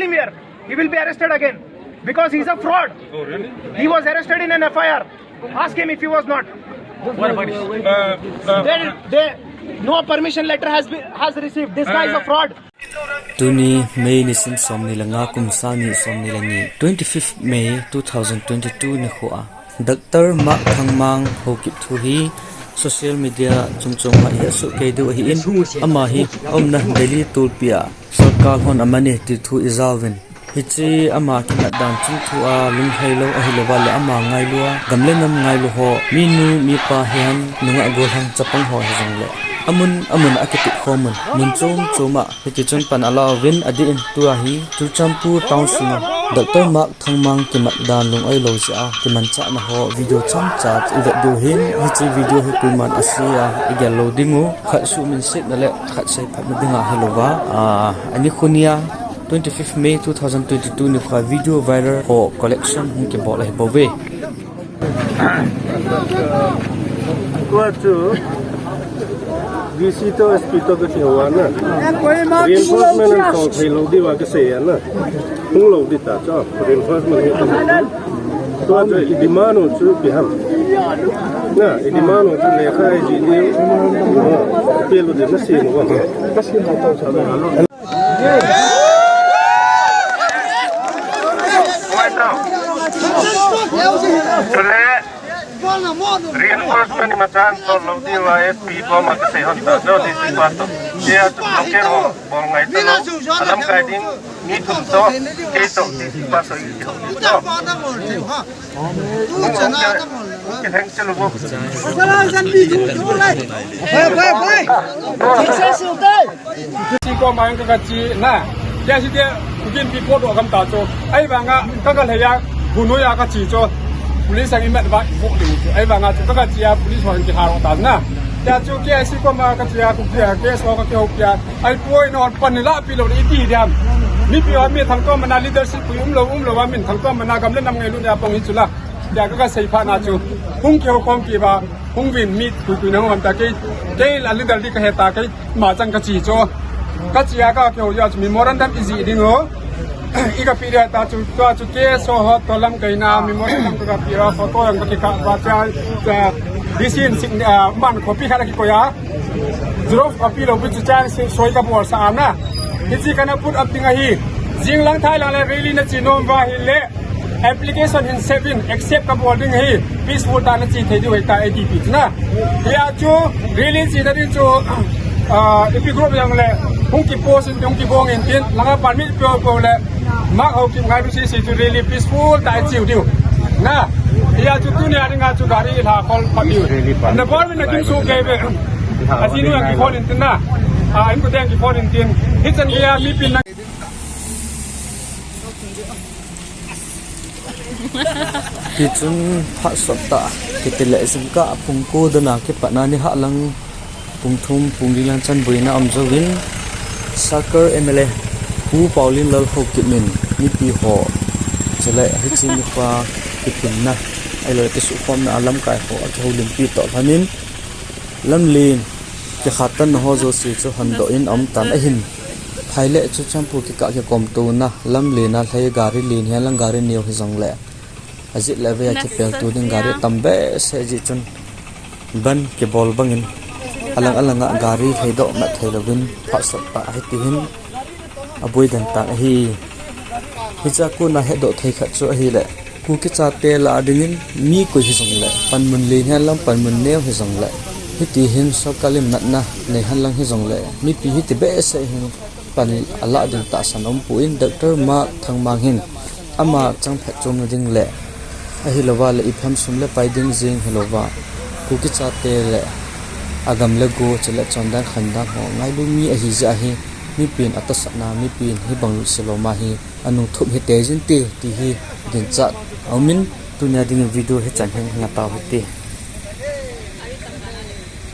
anywhere, he will be arrested again because he's a fraud. Oh, really? He was arrested in an FIR. Ask him if he was not. What about No permission letter has received. This guy is a fraud. Tuni May ni sim som ni langa kumsani som ni langi 25th May 2022 ni khua Dr. Mak Thangmang hokip thu hi social media chungchung ma hi su ke du hi in ama hi omna daily tulpia sarkar hon amani ti thu izalvin hichi ama kina dan chung thu a lung hailo a hilowa le ama ngai lua gamlenam ngai lu ho minu mi pa hian nunga gol hang chapang ho hi jang le amun akiti khomun mun choma hiti chon pan ala win adi in tua hi Churchampu town singa Dr. Mak Thangmang kimat dan lung ai lo sia kiman cha na ho video cham cha iwa do hin hichi video hi kuman asia igal loadingu khat su min sit na le khat sai phat dinga helowa ani khunia 25th May 2022 ni kha video viral ho collection hin ke bol ai bowe Visito espito ke tiwana reinforcement and song thelo di wa ke se na hung lo di ta cha reinforcement to jo idimano chu biham na idimano chu le khai ji ni pelo de na sin wa kasi na to sa reinforcement macam tol lodi wa SP bom akse honta do di sipato dia tu loker ho bol ngai to alam kai ding ni tu to ke to di sipato i to ke hang chalo bo si ko mang ka chi na dia si dia mungkin pi ko do kam ta cho ai banga ka le ya bunu ya ka chi cho police ang imat ba buk di ai banga chu ka chia police ho ki harong ta na ya chu ke si ko ma ka chia ku kia ke so ka ke ho kia ai poi no pan la pi lo ni ti diam mi pi wa mi thang to mana leadership pu lo wa min thang to mana gam le nam ngai lu ya pong hi chu la ya ka sei pha na chu hung ke ho kong ki ba hung win mi tu na hom ta ke la leader di ka he ta ke ma chang ka chi cho ka chia ka ke ho ya mi memorandum is ding ho ika pira ta chu ke so ho tolam kaina memorandum ka pira photo ang ka ba cha disin sing man copy khara ki koya xerox copy lo bu cha soi ka bor sa na hichi kana put up tinga hi jinglang thai la really na chinom wa hi le application in 7 accept ka boarding hi peaceful ta na chi thei di ta adp na ya chu really chi na din chu ipi group yang le hung ki post in hung ki bong in tin langa permit ko le mak ho ki ngai bi si chu really peaceful ta chiu diu na ya chu tu ne nga chu gari la call pa diu na bor na kim su ke be asinu yang ki phone in tin na im ko teng ki phone in tin hitchan ya mi pin na kitchen pha sota kitele singka pungko dana ke panani ha lang pungthum punglilan chan buina amjowin sakar mla hu paulin lal ho kimin Mipi ho chale hichi ni pa kitna ailo te su form na alam kai ho atho limpi to phanin lamlin ke khatan ho zo si chu hando in am tan a hin thaile chu champu ki ka ke kom tu na lamlina thlai gari lin hian lang gari niu hi jong le azit leve ya ke pel tu ding gari tambe se ji chun ban ke bol bangin alang gari heido ma thailovin phasat pa hitin aboi dan ta hi hicha ku na hedo thai kha chu hi le ku ki cha te la dingin mi ko hi jong le panmun le hian lam panmun ne hi jong le hiti hin so kalim nat na nei han lang hi jong le mi pi hi ti be se hin pan ala din ta sanom pu in Dr. Mak Thangmang hin ama chang phe chom ding le a hi lowa le ipham sum le pai ding jing hilowa ku ki cha te le agam le go chele chondan khandan ho ngai lu mi a hi ja hi mi pin atasana mi pin hi bang siloma hi anu thup hi tejin ti hi din chat aumin tunya ding video he chan heng ngata hote